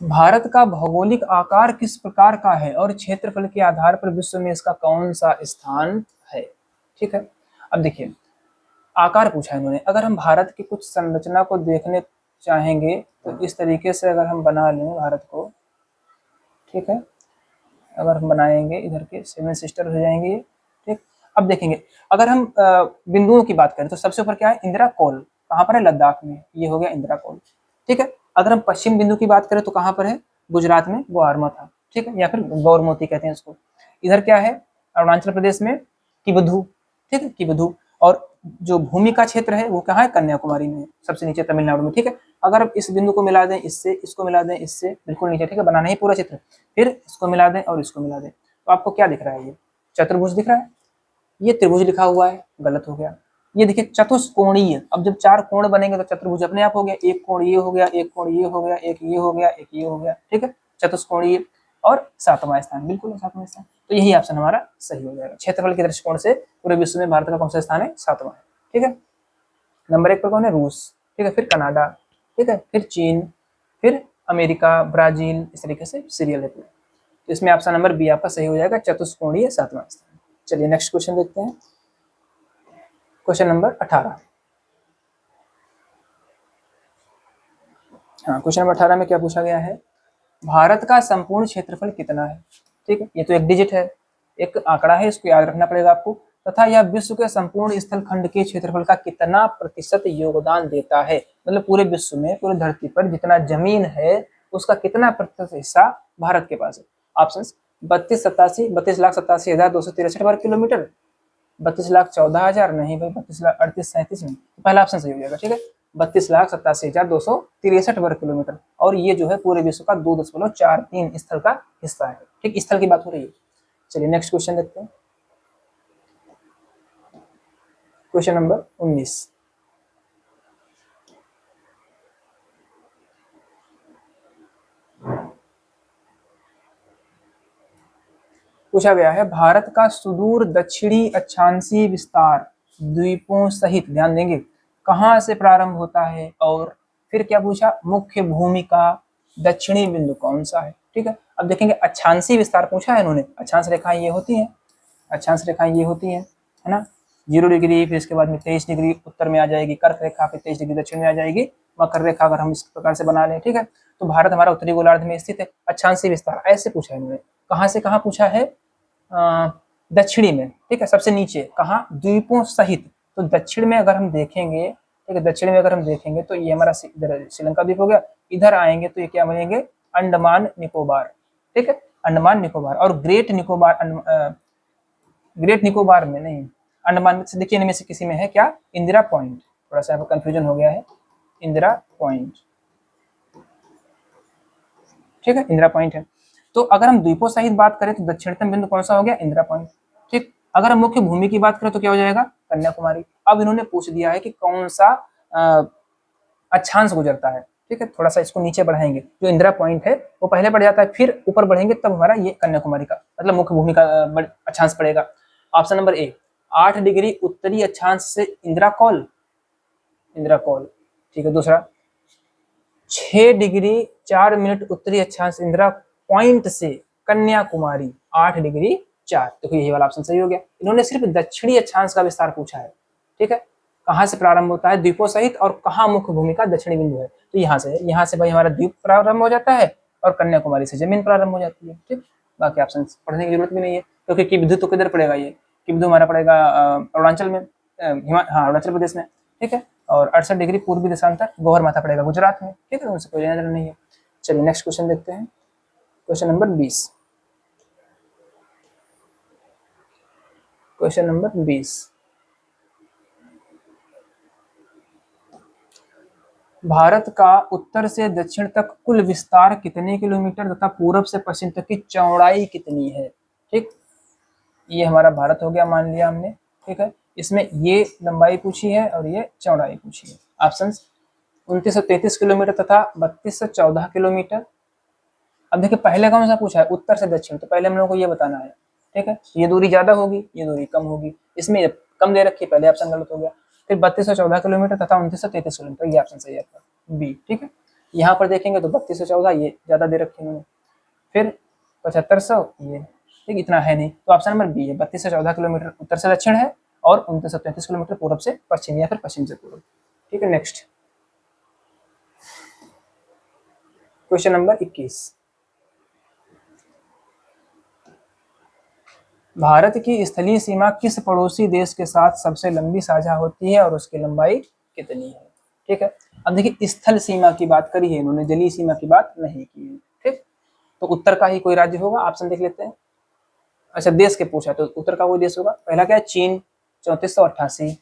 भारत का भौगोलिक आकार किस प्रकार का है और क्षेत्रफल के आधार पर विश्व में इसका कौन सा स्थान है। ठीक है, अब देखिए आकार पूछा है इन्होंने। अगर हम भारत की कुछ संरचना को देखने चाहेंगे तो इस तरीके से अगर हम बना लें भारत को, ठीक है, अगर हम बनाएंगे इधर के 7 सिस्टर हो जाएंगे। ठीक, अब देखेंगे अगर हम बिंदुओं की बात करें तो सबसे ऊपर क्या है, इंदिरा कोल, कहाँ पर है, लद्दाख में, ये हो गया इंदिरा कोल। ठीक है, अगर हम पश्चिम बिंदु की बात करें तो कहाँ पर है, गुजरात में ग्वारमा था। ठीक है, या फिर गौरमोती कहते हैं इसको। इधर क्या है, अरुणाचल प्रदेश में किबधू। ठीक है, किबधू। और जो भूमि का क्षेत्र है वो कहाँ है, कन्याकुमारी में, सबसे नीचे तमिलनाडु में। ठीक है, अगर हम इस बिंदु को मिला दें इससे, इसको मिला दें इससे, बिल्कुल नीचे। ठीक है, बनाना ही पूरा चित्र, फिर इसको मिला दें और इसको मिला दें, तो आपको क्या दिख रहा है, ये चतुर्भुज दिख रहा है। ये त्रिभुज लिखा हुआ है, गलत हो गया। ये देखिए चतुष्कोणीय, अब जब 4 कोण बनेंगे तो चतुर्भुज अपने आप हो गया। एक कोण ये हो गया, एक कोण ये हो गया, एक ये हो गया, एक ये हो गया। ठीक है, चतुष्कोणीय। और 7वां स्थान, बिल्कुल 7वां स्थान, तो यही ऑप्शन हमारा सही हो जाएगा। क्षेत्रफल के दृष्टिकोण से पूरे विश्व में भारत का कौन सा स्थान है, 7वां है। ठीक है, नंबर 1 पर कौन है, रूस। ठीक है, फिर कनाडा। ठीक है, फिर चीन, फिर अमेरिका, ब्राजील, इस तरीके से सीरियल है पूरा। तो इसमें ऑप्शन नंबर बी आपका सही हो जाएगा, चतुष्कोणीय 7वां स्थान। चलिए नेक्स्ट क्वेश्चन देखते हैं। Question number 18। हाँ, क्वेश्चन नंबर 18 में क्या पूछा गया है, भारत का संपूर्ण क्षेत्रफल कितना है। ठीक है, ये तो एक डिजिट है, एक आंकड़ा है, इसको याद रखना पड़ेगा आपको। तथा यह विश्व के संपूर्ण स्थल खंड के क्षेत्रफल का कितना प्रतिशत योगदान देता है, मतलब पूरे विश्व में, पूरी धरती पर जितना जमीन है उसका कितना प्रतिशत हिस्सा भारत के पास है। ऑप्शन 32,87,32,87,263 वर्ग किलोमीटर, 32,14,000, नहीं भाई 32,38,37 नहीं, पहला ऑप्शन सही हो जाएगा। ठीक है, 32,87,263 वर्ग किलोमीटर, और ये जो है पूरे विश्व का 2.43 स्थल का हिस्सा है। ठीक, स्थल की बात हो रही है। चलिए नेक्स्ट क्वेश्चन देखते हैं। Question number 19। पूछा गया है, भारत का सुदूर दक्षिणी अक्षांशीय विस्तार द्वीपों सहित, ध्यान देंगे, कहाँ से प्रारंभ होता है, और फिर क्या पूछा, मुख्य भूमि का दक्षिणी बिंदु कौन सा है। ठीक है, अब देखेंगे अक्षांशीय विस्तार पूछा है इन्होंने, अक्षांश रेखाएं ये होती हैं, अक्षांश रेखाएं ये होती हैं, है ना, 0 डिग्री, फिर इसके बाद में 23 डिग्री उत्तर में आ जाएगी कर्क रेखा, फिर 23 डिग्री दक्षिण में आ जाएगी मकर रेखा, अगर हम इस प्रकार से बना लें। ठीक है, तो भारत हमारा उत्तरी गोलार्ध में स्थित है। अक्षांशीय विस्तार ऐसे पूछा है इन्होंने, कहाँ से कहाँ पूछा है, दक्षिणी में। ठीक है, सबसे नीचे कहाँ, द्वीपों सहित, तो दक्षिण में अगर हम देखेंगे, ठीक है, दक्षिण में अगर हम देखेंगे तो ये हमारा इधर श्रीलंका द्वीप हो गया, इधर आएंगे तो ये क्या बनेंगे, अंडमान निकोबार। ठीक है, अंडमान निकोबार और ग्रेट निकोबार ग्रेट निकोबार में नहीं, अंडमान से देखिए इनमें से किसी में है क्या, इंदिरा पॉइंट, थोड़ा सा यहाँ पर कंफ्यूजन हो गया है, इंदिरा पॉइंट, ठीक है, इंदिरा पॉइंट है। तो अगर हम द्वीपों सहित बात करें तो दक्षिणतम बिंदु कौन सा हो गया, इंदिरा पॉइंट, ठीक। अगर हम मुख्य भूमि की बात करें तो क्या हो जाएगा, कन्याकुमारी। अब इन्होंने पूछ दिया है कि कौन सा अक्षांश गुजरता है, ठीक है, थोड़ा सा इसको नीचे बढ़ाएंगे, जो इंदिरा पॉइंट है वो पहले बढ़ जाता है, फिर ऊपर बढ़ेंगे तब हमारा ये कन्याकुमारी का मतलब मुख्य भूमि का अक्षांश पड़ेगा। ऑप्शन नंबर ए 8 डिग्री उत्तरी अक्षांश से इंदिरा कौल, इंदिरा कौल, ठीक है। दूसरा 6 डिग्री 4 मिनट उत्तरी अक्षांश इंदिरा पॉइंट से कन्याकुमारी 8 डिग्री 4, देखो यही वाला ऑप्शन सही हो गया। इन्होंने सिर्फ दक्षिणी अक्षांश का विस्तार पूछा है, ठीक है, कहाँ से प्रारंभ होता है द्वीपों सहित और कहाँ मुख्य भूमि का दक्षिणी बिंदु है, तो यहाँ से है, यहाँ से भाई हमारा द्वीप प्रारंभ हो जाता है और कन्याकुमारी से जमीन प्रारंभ हो जाती है, ठीक। बाकी ऑप्शन पढ़ने की जरूरत भी नहीं है, क्योंकि कि बिंदु तो किधर पड़ेगा, ये कि बिंदु हमारा पड़ेगा अरुणाचल में, हाँ अरुणाचल प्रदेश में, ठीक है, और 68 डिग्री पूर्वी देशांतर गौहर माथा पड़ेगा गुजरात में, ठीक है, उनसे कोई लेना देना नहीं है। चलिए नेक्स्ट क्वेश्चन देखते हैं, question number 20, question number 20, Bharat का उत्तर से दक्षिण तक कुल विस्तार कितने किलोमीटर तथा पूर्व से पश्चिम तक की चौड़ाई कितनी है, ठीक। ये हमारा भारत हो गया, मान लिया हमने, ठीक है, इसमें ये लंबाई पूछी है और ये चौड़ाई पूछी है। ऑप्शंस 2933 किलोमीटर तथा 3214 किलोमीटर। अब देखिए पहले कौन सा पूछा है, उत्तर से दक्षिण, तो पहले हम लोगों को ये बताना है, ठीक है, ये दूरी ज्यादा होगी, ये दूरी कम होगी, इसमें कम दे रखी, पहले ऑप्शन गलत हो गया। फिर 3214 किलोमीटर तथा 2933 किलोमीटर, ये ऑप्शन सही है आपका बी, ठीक है। यहाँ पर देखेंगे तो 3214 ये ज्यादा दे रखे उन्होंने, फिर 7500 ये, ठीक, इतना है नहीं, तो ऑप्शन नंबर बी है, 3214 किलोमीटर उत्तर से दक्षिण है और 2933 किलोमीटर पूर्व से पश्चिम या फिर पश्चिम से पूर्व, ठीक है। नेक्स्ट क्वेश्चन नंबर 21, भारत की स्थलीय सीमा किस पड़ोसी देश के साथ सबसे लंबी साझा होती है और उसकी लंबाई कितनी है, ठीक है। अब देखिए स्थल सीमा की बात करी है इन्होंने, जलीय सीमा की बात नहीं की है, ठीक। तो उत्तर का ही कोई राज्य होगा, ऑप्शन देख लेते हैं। अच्छा देश के पूछा तो उत्तर का कोई देश होगा, पहला क्या है चीन 3488,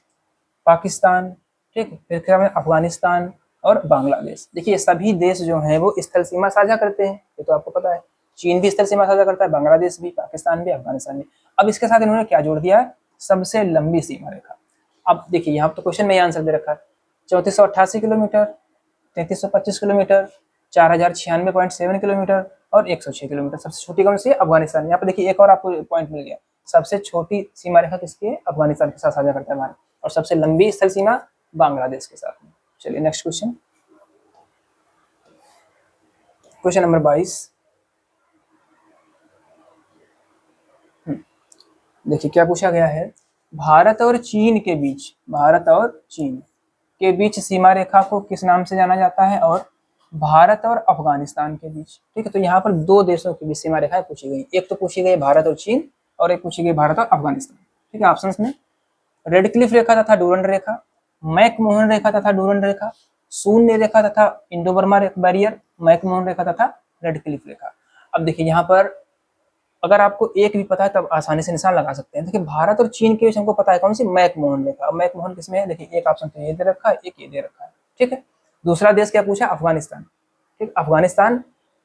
पाकिस्तान, ठीक, फिर क्या है अफगानिस्तान और बांग्लादेश। देखिए सभी देश जो हैं वो स्थल सीमा साझा करते हैं, ये तो आपको पता है, चीन भी स्थल सीमा साझा करता है, बांग्लादेश भी, पाकिस्तान भी, अफगानिस्तान भी। अब इसके साथ इन्होंने क्या जोड़ दिया है, सबसे लंबी सीमा रेखा। अब देखिए यहाँ तो क्वेश्चन में आंसर दे रखा है 3488 किलोमीटर, 3325 किलोमीटर, 4096.7 किलोमीटर और 106 किलोमीटर। सबसे छोटी कौन सी है, अफगानिस्तान। यहाँ पे देखिए एक और आपको पॉइंट मिल गया, सबसे छोटी सीमा रेखा किसकी है, अफगानिस्तान के साथ साझा करता है भारत, और सबसे लंबी स्थल सीमा बांग्लादेश के साथ में। चलिए नेक्स्ट क्वेश्चन, क्वेश्चन नंबर 22, देखिए क्या पूछा गया है, भारत और चीन के बीच, भारत और चीन के बीच सीमा रेखा को किस नाम से जाना जाता है, और भारत और अफगानिस्तान के बीच, ठीक है। तो यहाँ पर दो देशों के बीच सीमा रेखाएं पूछी गई, एक तो पूछी गई भारत और चीन और एक पूछी गई भारत और अफगानिस्तान, ठीक है। ऑप्शंस में रेड क्लिफ रेखा तथा डूरंड रेखा, मैकमोहन रेखा तथा डूरंड रेखा, शून्य रेखा तथा इंडो बर्मा बैरियर, मैकमोहन रेखा तथा रेड क्लिफ रेखा। अब देखिए यहाँ पर अगर आपको एक भी पता है तब आसानी से निशान लगा सकते हैं। देखिए भारत और चीन के बीच हमको पता है कौन सी, मैकमोहन रेखा। अब मैकमोहन किसमें है, देखिए एक ऑप्शन तो ये दे रखा है, एक ये दे रखा है, ठीक है। दूसरा देश क्या पूछा, अफगानिस्तान, ठीक। अफगानिस्तान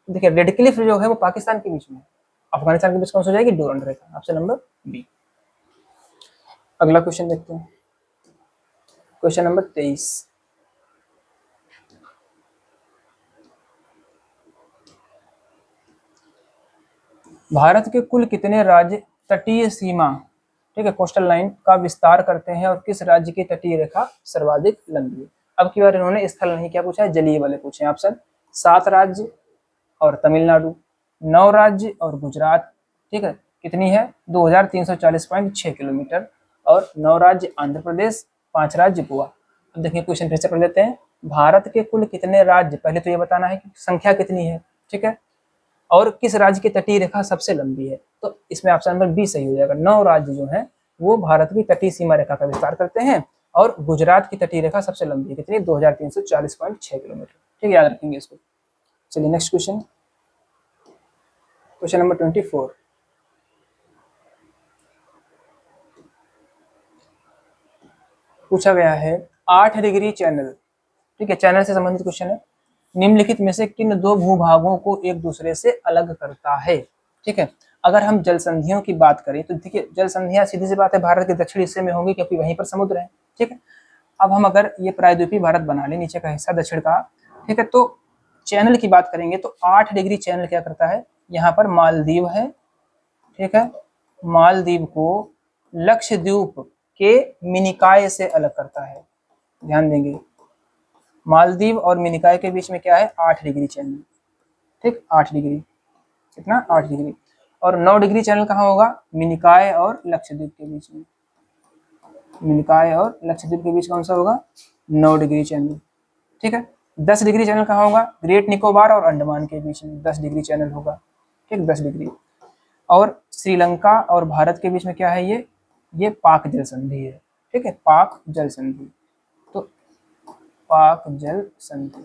देखिए रेड क्लिफ जो है वो पाकिस्तान के बीच में है, अफगानिस्तान के बीच कौन सी हो जाएगी, डूरंड रेखा, ऑप्शन नंबर बी। अगला क्वेश्चन देखते हैं, क्वेश्चन नंबर 23, भारत के कुल कितने राज्य तटीय सीमा, ठीक है, कोस्टल लाइन का विस्तार करते हैं और किस राज्य की तटीय रेखा सर्वाधिक लंबी है। अब की बार इन्होंने स्थल नहीं क्या पूछा है, जलीय वाले पूछे हैं। ऑप्शन 7 राज्य और तमिलनाडु, 9 राज्य और गुजरात, ठीक है, कितनी है 2340.6 किलोमीटर, और 9 राज्य आंध्र प्रदेश, 5 राज्य गोवा। अब देखिए क्वेश्चन फिर से पढ़ लेते हैं, भारत के कुल कितने राज्य, पहले तो ये बताना है कि संख्या कितनी है, ठीक है, और किस राज्य की तटीय रेखा सबसे लंबी है। तो इसमें ऑप्शन नंबर बी सही हो जाएगा, 9 राज्य जो हैं वो भारत की तटीय सीमा रेखा का विस्तार करते हैं और गुजरात की तटीय रेखा सबसे लंबी है, कितनी 2340.6 किलोमीटर, ठीक है, याद रखेंगे इसको। चलिए नेक्स्ट क्वेश्चन, क्वेश्चन नंबर 24 पूछा गया है 8 डिग्री चैनल, ठीक है, चैनल से संबंधित क्वेश्चन है। निम्नलिखित में से किन दो भूभागों को एक दूसरे से अलग करता है, ठीक है। अगर हम जल संधियों की बात करें तो देखिए जल संधियां सीधी सी बात है भारत के दक्षिणी हिस्से में होंगी क्योंकि वहीं पर समुद्र है, ठीक है। अब हम अगर ये प्रायद्वीपीय भारत बना लें, नीचे का हिस्सा दक्षिण का, ठीक है, तो चैनल की बात करेंगे तो 8 डिग्री चैनल क्या करता है, यहाँ पर मालदीव है, ठीक है, मालदीव को लक्षद्वीप के मिनिकाय से अलग करता है। ध्यान देंगे मालदीव और मिनिकाय के बीच में क्या है 8 डिग्री चैनल, ठीक, 8 डिग्री, कितना 8 डिग्री। और 9 डिग्री चैनल कहाँ होगा, मिनिकाय और लक्षद्वीप के बीच में, मिनिकाय और लक्षद्वीप के बीच कौन सा होगा 9 डिग्री चैनल, ठीक है। 10 डिग्री चैनल कहाँ होगा, ग्रेट निकोबार और अंडमान के बीच में 10 डिग्री चैनल होगा, ठीक, 10 डिग्री। और श्रीलंका और भारत के बीच में क्या है, ये पाक जल संधि है, ठीक है, पाक जल संधि, तो पाक जल संधि,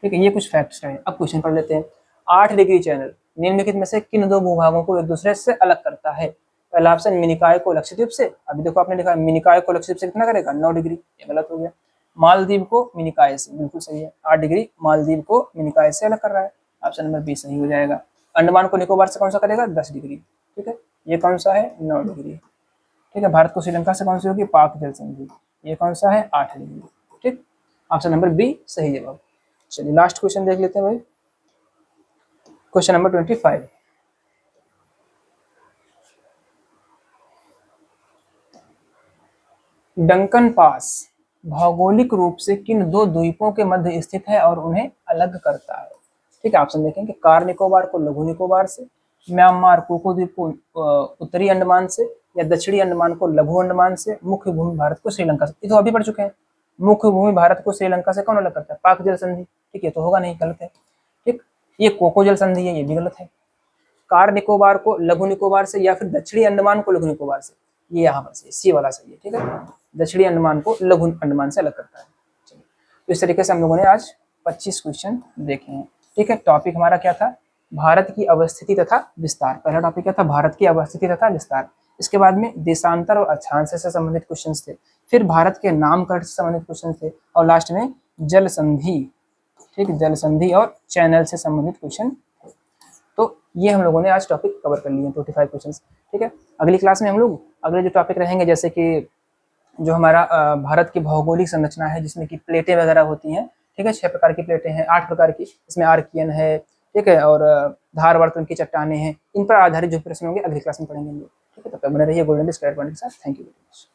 ठीक है। ये कुछ फैक्ट्स हैं। अब क्वेश्चन पढ़ लेते हैं। 8 डिग्री चैनल निम्नलिखित में से किन दो भूभागों को एक दूसरे से अलग करता है। पहला ऑप्शन मिनिकाय को लक्षद्वीप से, अभी देखो आपने लिखा मिनिकाय को लक्षद्वीप से कितना करेगा 9 डिग्री, ये गलत हो गया। मालदीव को मिनिकाय से, बिल्कुल सही है, 8 डिग्री मालदीव को मिनिकाय से अलग कर रहा है, ऑप्शन नंबर बी सही हो जाएगा। अंडमान को निकोबार से कौन सा करेगा 10 डिग्री, ठीक है, ये कौन सा है 9 डिग्री, ठीक है। भारत को श्रीलंका से कौन सी होगी पाक जल संधि, ये कौन सा है 8 डिग्री, ठीक, ऑप्शन नंबर बी सही जवाब। चलिए लास्ट क्वेश्चन देख लेते हैं भाई, क्वेश्चन नंबर 25। डंकन पास भौगोलिक रूप से किन दो द्वीपों के मध्य स्थित है और उन्हें अलग करता है, ठीक है। ऑप्शन देखेंगे कार निकोबार को लघु निकोबार से, म्यांमार कोको द्वीप को उत्तरी अंडमान से, या दक्षिणी अंडमान को लघु अंडमान से, मुख्य भूमि भारत को श्रीलंका से। ये तो अभी पढ़ चुके हैं, मुख्य भूमि भारत को श्रीलंका से कौन अलग करता है पाक जल संधि, ठीक है, तो होगा नहीं, गलत है, ठीक। ये कोको जल संधि है, ये भी गलत है। कार निकोबार को लघु निकोबार से या फिर दक्षिणी अंडमान को लघु निकोबार से, ये यहाँ पर सही, सी वाला सही है, ठीक है, दक्षिणी अंडमान को लघु अंडमान से अलग करता है। चलिए तो इस तरीके से हम लोगों ने आज 25 क्वेश्चन देखे हैं, ठीक है। टॉपिक हमारा क्या था, भारत की अवस्थिति तथा विस्तार, पहला टॉपिक क्या था भारत की अवस्थिति तथा विस्तार। इसके बाद में देशांतर और अक्षांश से संबंधित क्वेश्चन थे, फिर भारत के नामकरण से संबंधित क्वेश्चन थे, और लास्ट में जल संधि, ठीक, जल संधि और चैनल से संबंधित क्वेश्चन। तो ये हम लोगों ने आज टॉपिक कवर कर लिए 25 क्वेश्चन, ठीक है। अगली क्लास में हम लोग अगले जो टॉपिक रहेंगे, जैसे कि जो हमारा भारत की भौगोलिक संरचना है जिसमें कि प्लेटें वगैरह होती हैं, ठीक है, 6 प्रकार की प्लेटें हैं, 8 प्रकार की, इसमें आर्कियन है, ठीक है, और धारवर्तन की चट्टानें हैं, इन पर आधारित जो प्रश्न होंगे अगली क्लास में पढ़ेंगे हम लोग, ठीक है। तब तक बने रहिए गोल्डन स्क्वायर पॉइंट के साथ। Thank you very much.